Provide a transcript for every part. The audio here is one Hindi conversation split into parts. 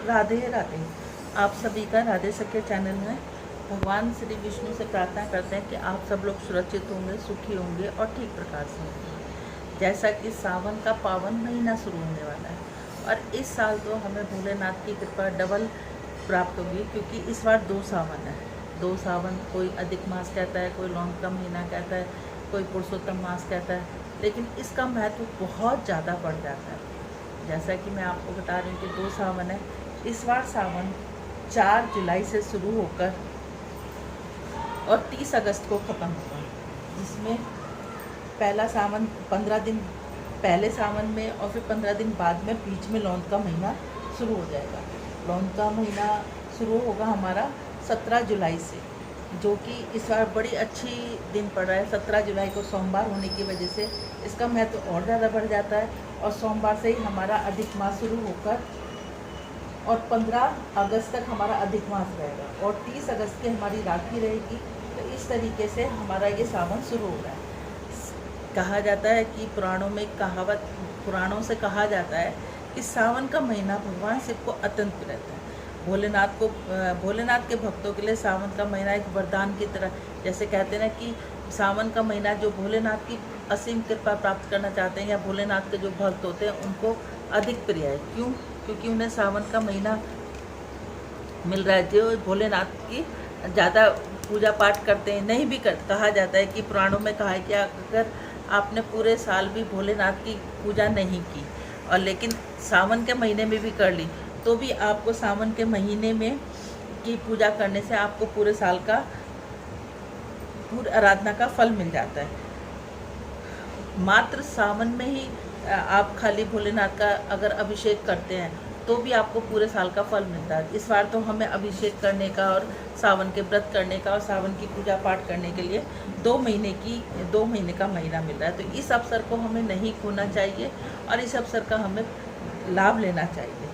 राधे राधे। आप सभी का राधे सख्य चैनल में भगवान श्री विष्णु से प्रार्थना करते हैं कि आप सब लोग सुरक्षित होंगे, सुखी होंगे और ठीक प्रकार से होंगे। जैसा कि सावन का पावन महीना शुरू होने वाला है और इस साल तो हमें भोलेनाथ की कृपा डबल प्राप्त होगी, क्योंकि इस बार 2 सावन है। 2 सावन, कोई अधिक मास कहता है, कोई लौंग का महीना कहता है, कोई पुरुषोत्तम मास कहता है, लेकिन इसका महत्व बहुत ज़्यादा बढ़ जाता है। जैसा कि मैं आपको बता रही हूँ कि 2 सावन है। इस बार सावन 4 जुलाई से शुरू होकर और 30 अगस्त को ख़त्म होगा, जिसमें पहला सावन 15 दिन पहले सावन में और फिर 15 दिन बाद में बीच में लौंग का महीना शुरू हो जाएगा। लौंग का महीना शुरू होगा हमारा 17 जुलाई से, जो कि इस बार बड़ी अच्छी दिन पड़ रहा है। 17 जुलाई को सोमवार होने की वजह से इसका महत्व और ज़्यादा बढ़ जाता है और सोमवार से ही हमारा अधिक मास शुरू होकर और 15 अगस्त तक हमारा अधिक मास रहेगा और 30 अगस्त की हमारी राखी रहेगी। तो इस तरीके से हमारा ये सावन शुरू हो रहा है। कहा जाता है कि पुराणों से कहा जाता है कि सावन का महीना भगवान शिव को अत्यंत प्रिय रहता है। भोलेनाथ के भक्तों के लिए सावन का महीना एक वरदान की तरह, जैसे कहते हैं ना कि सावन का महीना जो भोलेनाथ की असीम कृपा प्राप्त करना चाहते हैं या भोलेनाथ के जो भक्त होते हैं उनको अधिक प्रिय है। क्यों? क्योंकि उन्हें सावन का महीना मिल रहा है। जो भोलेनाथ की ज़्यादा पूजा पाठ करते हैं, नहीं भी कहा जाता है कि पुराणों में कहा है कि अगर आपने पूरे साल भी भोलेनाथ की पूजा नहीं की और लेकिन सावन के महीने में भी कर ली, तो भी आपको सावन के महीने में की पूजा करने से आपको पूरे साल का पूरी आराधना का फल मिल जाता है। मात्र सावन में ही आप खाली भोलेनाथ का अगर अभिषेक करते हैं तो भी आपको पूरे साल का फल मिलता है। इस बार तो हमें अभिषेक करने का और सावन के व्रत करने का और सावन की पूजा पाठ करने के लिए 2 महीने का महीना मिल रहा है। तो इस अवसर को हमें नहीं खोना चाहिए और इस अवसर का हमें लाभ लेना चाहिए।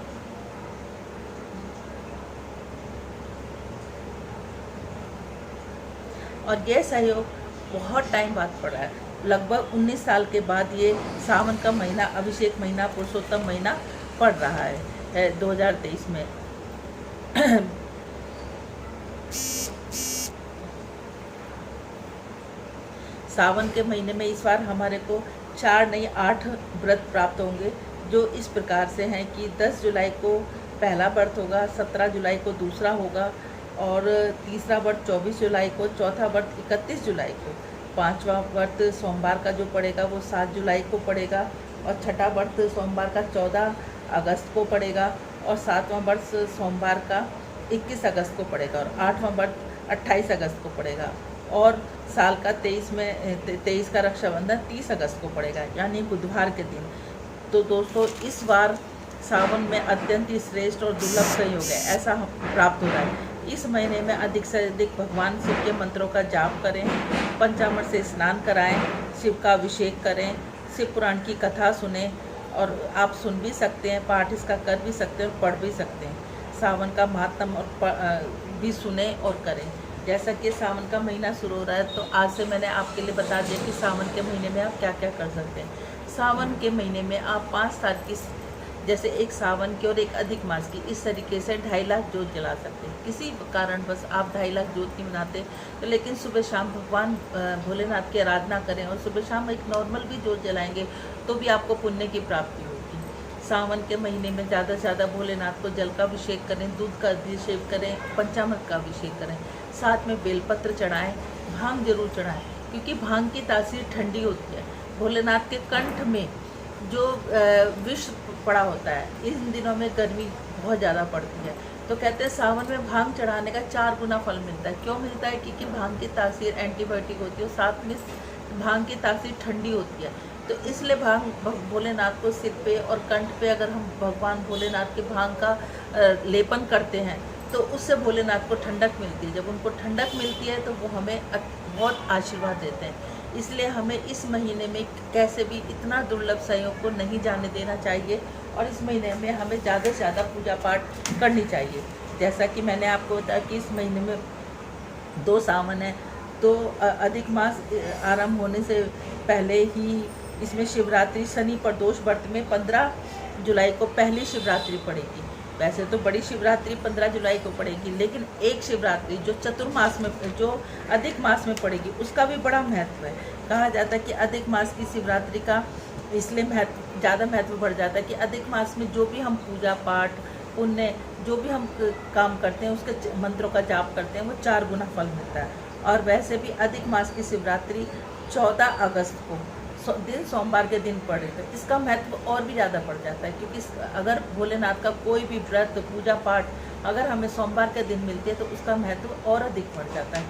और यह सहयोग बहुत टाइम बाद पड़ा है, लगभग 19 साल के बाद ये सावन का महीना, अभिषेक महीना, पुरुषोत्तम महीना पड़ रहा है 2023 में। सावन के महीने में इस बार हमारे को 4 नहीं 8 व्रत प्राप्त होंगे, जो इस प्रकार से हैं कि 10 जुलाई को पहला व्रत होगा, 17 जुलाई को दूसरा होगा और तीसरा व्रत 24 जुलाई को, चौथा व्रत 31 जुलाई को, 5वां व्रत सोमवार का जो पड़ेगा वो 7 जुलाई को पड़ेगा और छठा व्रत सोमवार का 14 अगस्त को पड़ेगा और 7वां व्रत सोमवार का 21 अगस्त को पड़ेगा और 8वां व्रत 28 अगस्त को पड़ेगा और साल का 23 का रक्षाबंधन 30 अगस्त को पड़ेगा, यानी बुधवार के दिन। तो दोस्तों, इस बार सावन में अत्यंत ही श्रेष्ठ और दुर्लभ सहयोग है, ऐसा प्राप्त हो रहा है। इस महीने में अधिक से अधिक भगवान शिव के मंत्रों का जाप करें, पंचामृत से स्नान कराएं, शिव का अभिषेक करें, शिव पुराण की कथा सुने और आप सुन भी सकते हैं, पाठ इसका कर भी सकते हैं और पढ़ भी सकते हैं। सावन का महात्म और भी सुने और करें। जैसा कि सावन का महीना शुरू हो रहा है, तो आज से मैंने आपके लिए बता दिया कि सावन के महीने में आप क्या क्या कर सकते हैं। सावन के महीने में आप 5 तारीख की, जैसे एक सावन की और एक अधिक मास की, इस तरीके से 2.5 लाख जोत जला सकते हैं। किसी कारण बस आप 2.5 लाख जोत नहीं बनाते तो लेकिन सुबह शाम भगवान भोलेनाथ की आराधना करें और सुबह शाम एक नॉर्मल भी जोत जलाएंगे तो भी आपको पुण्य की प्राप्ति होगी। सावन के महीने में ज़्यादा से ज़्यादा भोलेनाथ को जल का अभिषेक करें, दूध का अभिषेक करें, पंचामृत का अभिषेक करें, साथ में बेलपत्र चढ़ाएँ, भांग जरूर चढ़ाएँ, क्योंकि भांग की तासीर ठंडी होती है। भोलेनाथ के कंठ में जो विष पड़ा होता है, इन दिनों में गर्मी बहुत ज़्यादा पड़ती है, तो कहते हैं सावन में भांग चढ़ाने का 4 गुना फल मिलता है। क्यों मिलता है? क्योंकि भांग की तासीर एंटीबायोटिक होती है और साथ में भांग की तासीर ठंडी होती है। तो इसलिए भांग भोलेनाथ को सिर पे और कंठ पे अगर हम भगवान भोलेनाथ के भांग का लेपन करते हैं तो उससे भोलेनाथ को ठंडक मिलती है। जब उनको ठंडक मिलती है तो वो हमें बहुत आशीर्वाद देते हैं। इसलिए हमें इस महीने में कैसे भी इतना दुर्लभ सहयोग को नहीं जाने देना चाहिए और इस महीने में हमें ज़्यादा से ज़्यादा पूजा पाठ करनी चाहिए। जैसा कि मैंने आपको बताया कि इस महीने में 2 सावन है, तो अधिक मास आरंभ होने से पहले ही इसमें शिवरात्रि, शनि प्रदोष व्रत में 15 जुलाई को पहली शिवरात्रि पड़ेगी। वैसे तो बड़ी शिवरात्रि 15 जुलाई को पड़ेगी, लेकिन एक शिवरात्रि जो चतुर्मास में, जो अधिक मास में पड़ेगी, उसका भी बड़ा महत्व है। कहा जाता है कि अधिक मास की शिवरात्रि का इसलिए ज़्यादा महत्व बढ़ जाता है कि अधिक मास में जो भी हम पूजा पाठ पुण्य जो भी हम काम करते हैं, उसके मंत्रों का जाप करते हैं, वो 4 गुना फल मिलता है। और वैसे भी अधिक मास की शिवरात्रि 14 अगस्त को दिन सोमवार के दिन पड़े, तो इसका महत्व और भी ज़्यादा बढ़ जाता है, क्योंकि अगर भोलेनाथ का कोई भी व्रत पूजा पाठ अगर हमें सोमवार के दिन मिलती है तो उसका महत्व और अधिक बढ़ जाता है।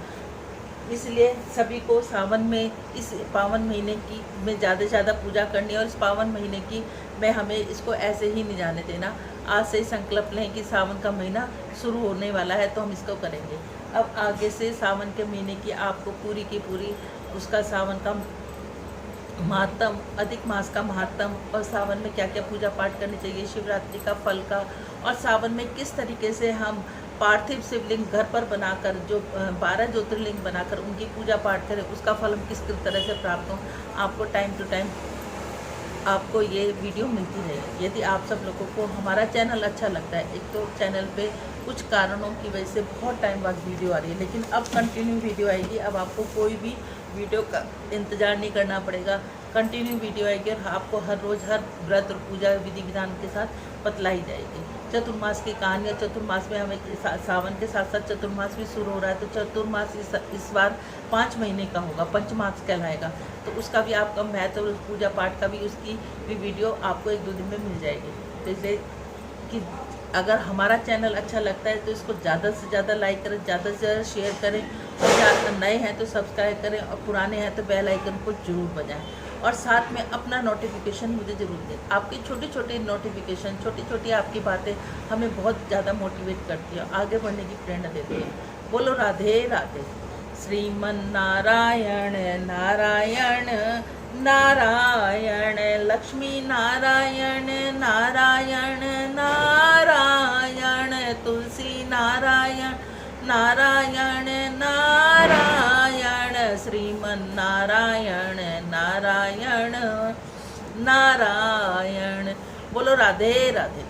इसलिए सभी को सावन में, इस पावन महीने की में ज़्यादा से ज़्यादा पूजा करनी है, और इस पावन महीने की में हमें इसको ऐसे ही नहीं जाने देना। आज से ही संकल्प लें कि सावन का महीना शुरू होने वाला है तो हम इसको करेंगे। अब आगे से सावन के महीने की आपको पूरी की पूरी उसका सावन का महात्म, अधिक मास का महात्म, और सावन में क्या क्या पूजा पाठ करनी चाहिए, शिवरात्रि का फल का, और सावन में किस तरीके से हम पार्थिव शिवलिंग घर पर बनाकर, जो 12 ज्योतिर्लिंग बनाकर उनकी पूजा पाठ करें, उसका फल हम किस तरह से प्राप्त हो, आपको टाइम टू टाइम आपको ये वीडियो मिलती रहेगी। यदि आप सब लोगों को हमारा चैनल अच्छा लगता है, एक तो चैनल पे कुछ कारणों की वजह से बहुत टाइम बाद वीडियो आ रही है, लेकिन अब कंटिन्यू वीडियो आएगी। अब आपको कोई भी वीडियो का इंतज़ार नहीं करना पड़ेगा, कंटिन्यू वीडियो आएगी और आपको हर रोज़ हर व्रत और पूजा विधि विधान के साथ बतलाई जाएगी। चतुर्मास की कहानियाँ, चतुर्मास में हमें सावन के साथ साथ चतुर्मास भी शुरू हो रहा है, तो चतुर्मास इस बार 5 महीने का होगा, पंचमास कहलाएगा, तो उसका भी आपका महत्व और पूजा पाठ का भी उसकी भी वीडियो आपको 1-2 दिन में मिल जाएगी। जैसे कि अगर हमारा चैनल अच्छा लगता है तो इसको ज़्यादा से ज़्यादा लाइक करें, ज़्यादा से ज़्यादा शेयर करें, और नए हैं तो सब्सक्राइब करें, और पुराने हैं तो बेल आइकन को जरूर बजाएं, और साथ में अपना नोटिफिकेशन मुझे ज़रूर दें। आपकी छोटी छोटी नोटिफिकेशन, छोटी छोटी आपकी बातें हमें बहुत ज़्यादा मोटिवेट करती है, आगे बढ़ने की प्रेरणा देती है। बोलो राधे राधे। श्रीमन नारायण नारायण नारायण, लक्ष्मी नारायण नारायण नारायण, तुलसी नारायण नारायण नारायण, श्रीमन नारायण नारायण नारायण। बोलो राधे राधे।